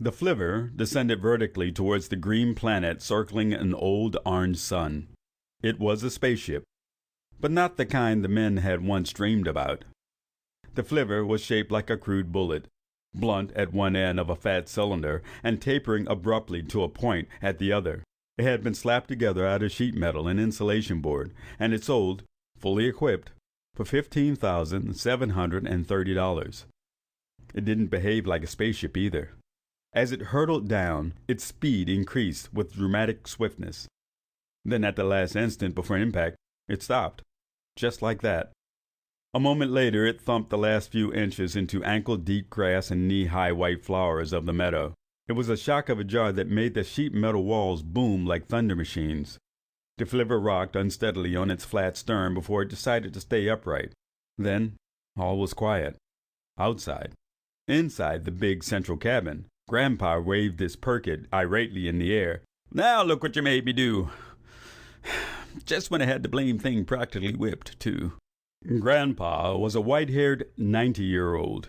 The flivver descended vertically towards the green planet circling an old orange sun. It was a spaceship, but not the kind the men had once dreamed about. The flivver was shaped like a crude bullet, blunt at one end of a fat cylinder and tapering abruptly to a point at the other. It had been slapped together out of sheet metal and insulation board, and it sold, fully equipped, for $15,730. It didn't behave like a spaceship either. As it hurtled down, its speed increased with dramatic swiftness. Then at the last instant before impact, it stopped. Just like that. A moment later, it thumped the last few inches into ankle-deep grass and knee-high white flowers of the meadow. It was a shock of a jar that made the sheet metal walls boom like thunder machines. The flivver rocked unsteadily on its flat stern before it decided to stay upright. Then, all was quiet. Outside. Inside the big central cabin, Grandpa waved his perkit irately in the air. "Now look what you made me do. Just when I had the blame thing practically whipped, too." Grandpa was a white-haired 90-year-old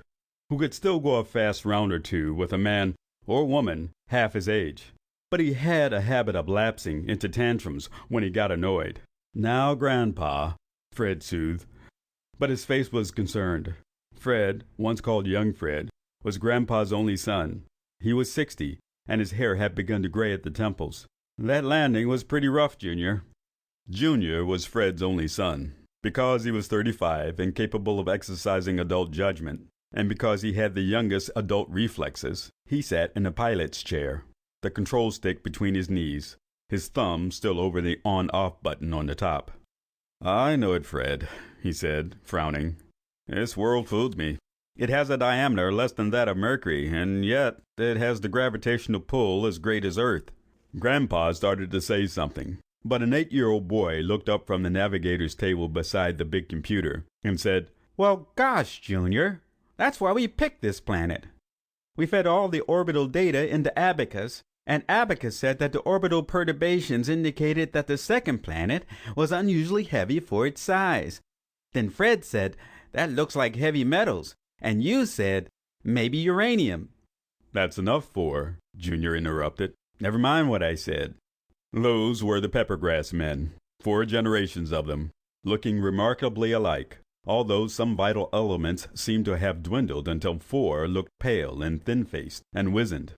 who could still go a fast round or two with a man or woman half his age. But he had a habit of lapsing into tantrums when he got annoyed. "Now, Grandpa," Fred soothed, but his face was concerned. Fred, once called Young Fred, was Grandpa's only son. He was 60, and his hair had begun to gray at the temples. "That landing was pretty rough, Junior." Junior was Fred's only son. Because he was 35 and capable of exercising adult judgment, and because he had the youngest adult reflexes, he sat in a pilot's chair, the control stick between his knees, his thumb still over the on-off button on the top. "I know it, Fred," he said, frowning. "This world fools me. It has a diameter less than that of Mercury, and yet it has the gravitational pull as great as Earth." Grandpa started to say something, but an 8-year-old boy looked up from the navigator's table beside the big computer and said, "Well, gosh, Junior, that's why we picked this planet. We fed all the orbital data into Abacus, and Abacus said that the orbital perturbations indicated that the second planet was unusually heavy for its size. Then Fred said, that looks like heavy metals, and you said, maybe uranium." "That's enough for," Junior interrupted. "Never mind what I said. Those were the Peppergrass men, 4 generations of them, looking remarkably alike, although some vital elements seemed to have dwindled until 4 looked pale and thin-faced and wizened."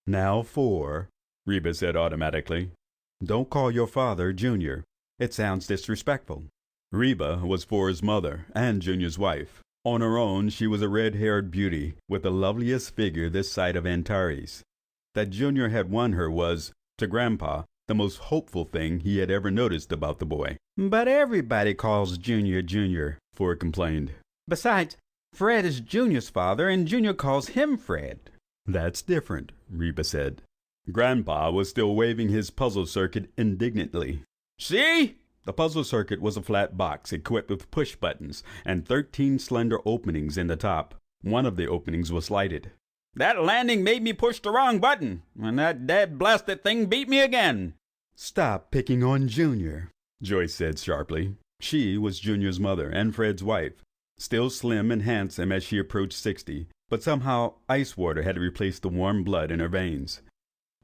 "Now 4, Reba said automatically. "Don't call your father Junior. It sounds disrespectful." Reba was 4's mother and Junior's wife. On her own, she was a red-haired beauty with the loveliest figure this side of Antares. That Junior had won her was, to Grandpa, the most hopeful thing he had ever noticed about the boy. "But everybody calls Junior Junior," Ford complained. "Besides, Fred is Junior's father, and Junior calls him Fred." "That's different," Reba said. Grandpa was still waving his puzzle circuit indignantly. "See?" The puzzle circuit was a flat box equipped with push buttons and 13 slender openings in the top. One of the openings was lighted. "That landing made me push the wrong button, and that dead-blasted thing beat me again." "Stop picking on Junior," Joyce said sharply. She was Junior's mother and Fred's wife, still slim and handsome as she approached 60, but somehow ice water had replaced the warm blood in her veins.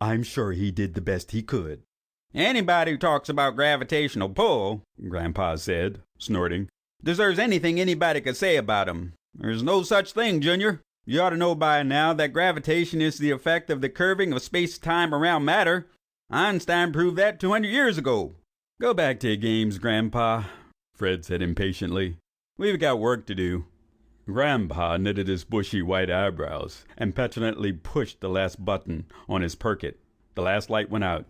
"I'm sure he did the best he could." "Anybody who talks about gravitational pull," Grandpa said, snorting, "deserves anything anybody could say about him. There's no such thing, Junior. You ought to know by now that gravitation is the effect of the curving of space-time around matter. Einstein proved that 200 years ago." "Go back to your games, Grandpa," Fred said impatiently. "We've got work to do." Grandpa knitted his bushy white eyebrows and petulantly pushed the last button on his perkit. The last light went out.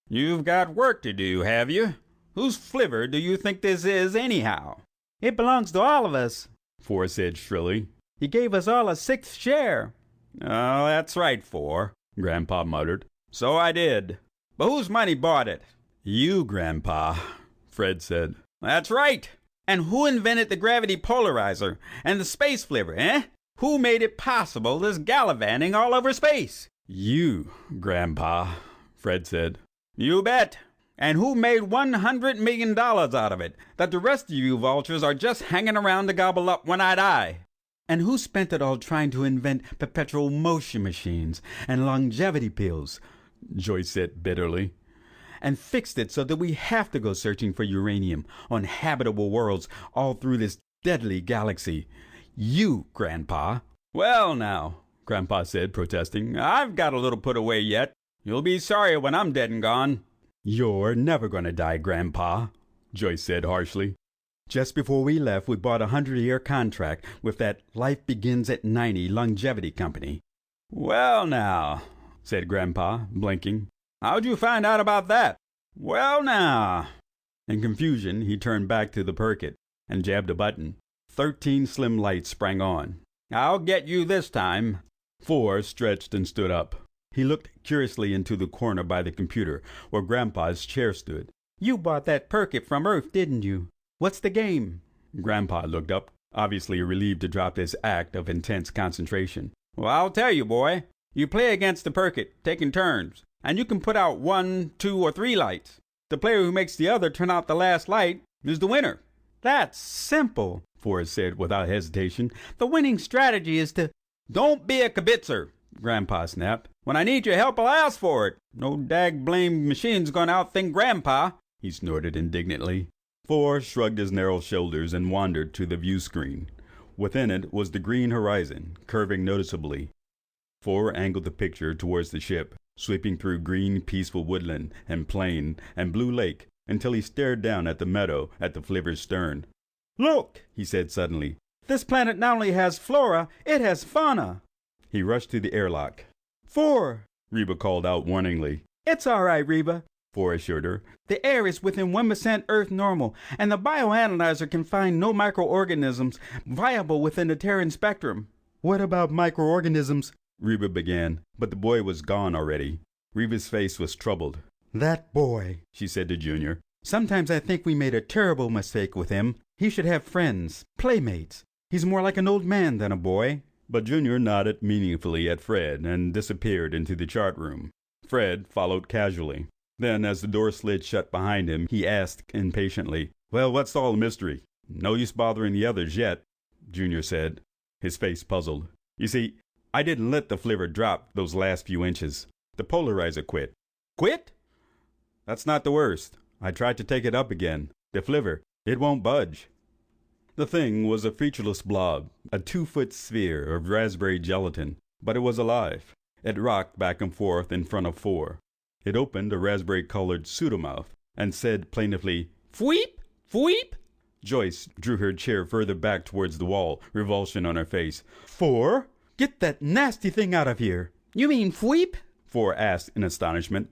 "You've got work to do, have you? Whose flivver do you think this is, anyhow?" "It belongs to all of us," Ford said shrilly. "He gave us all a 6th share." "Oh, that's right, Ford," Grandpa muttered. "So I did. But whose money bought it?" "You, Grandpa," Fred said. "That's right. And who invented the gravity polarizer and the space flivver, eh? Who made it possible, this gallivanting all over space?" "You, Grandpa," Fred said. "You bet. And who made $100 million out of it, that the rest of you vultures are just hanging around to gobble up when I die?" And who spent it all trying to invent perpetual motion machines and longevity pills, Joyce said bitterly, and fixed it so that we have to go searching for uranium on habitable worlds all through this deadly galaxy? You, Grandpa. Well now, Grandpa said, protesting, I've got a little put away yet. You'll be sorry when I'm dead and gone. You're never going to die, Grandpa, Joyce said harshly. Just before we left, we bought a 100-year contract with that Life Begins at 90 longevity company. Well now, said Grandpa, blinking. How'd you find out about that? Well now. In confusion, he turned back to the Perkit and jabbed a button. 13 slim lights sprang on. I'll get you this time. 4 stretched and stood up. He looked curiously into the corner by the computer where Grandpa's chair stood. You bought that Perkit from Earth, didn't you? What's the game? Grandpa looked up, obviously relieved to drop this act of intense concentration. Well, I'll tell you, boy. You play against the Perkit, taking turns, and you can put out 1, 2, or 3 lights. The player who makes the other turn out the last light is the winner. That's simple, Forrest said without hesitation. The winning strategy is to... Don't be a kibitzer, Grandpa snapped. When I need your help, I'll ask for it. No dag-blamed machine's gonna outthink Grandpa, he snorted indignantly. Forrest shrugged his narrow shoulders and wandered to the view screen. Within it was the green horizon, curving noticeably. Forrest angled the picture towards the ship, sweeping through green, peaceful woodland and plain and blue lake until he stared down at the meadow at the flivver's stern. Look, he said suddenly. This planet not only has flora, it has fauna. He rushed to the airlock. 4, Reba called out warningly. It's all right, Reba, Forrest assured her. The air is within 1% Earth normal, and the bioanalyzer can find no microorganisms viable within the Terran spectrum. What about microorganisms? Reba began, but the boy was gone already. Reba's face was troubled. That boy, she said to Junior. Sometimes I think we made a terrible mistake with him. He should have friends, playmates. He's more like an old man than a boy. But Junior nodded meaningfully at Fred and disappeared into the chart room. Fred followed casually. Then, as the door slid shut behind him, he asked impatiently, Well, what's all the mystery? No use bothering the others yet, Junior said, his face puzzled. You see, I didn't let the flivver drop those last few inches. The polarizer quit. Quit? That's not the worst. I tried to take it up again. The flivver, it won't budge. The thing was a featureless blob, a 2-foot sphere of raspberry gelatin, but it was alive. It rocked back and forth in front of 4. It opened a raspberry-colored pseudomouth and said plaintively, Fweep! Fweep! Joyce drew her chair further back towards the wall, revulsion on her face. 4? Get that nasty thing out of here. You mean fweep? 4 asked in astonishment.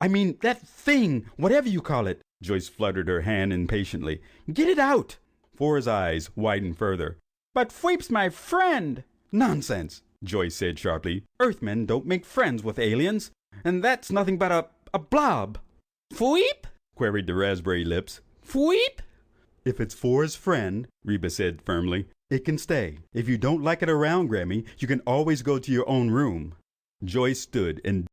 I mean that thing, whatever you call it. Joyce fluttered her hand impatiently. Get it out. 4's eyes widened further. But fweep's my friend. Nonsense, Joyce said sharply. Earthmen don't make friends with aliens. And that's nothing but a blob. Fweep? Queried the raspberry lips. Fweep? If it's 4's friend, Reba said firmly, it can stay. If you don't like it around, Grammy, you can always go to your own room. Joyce stood in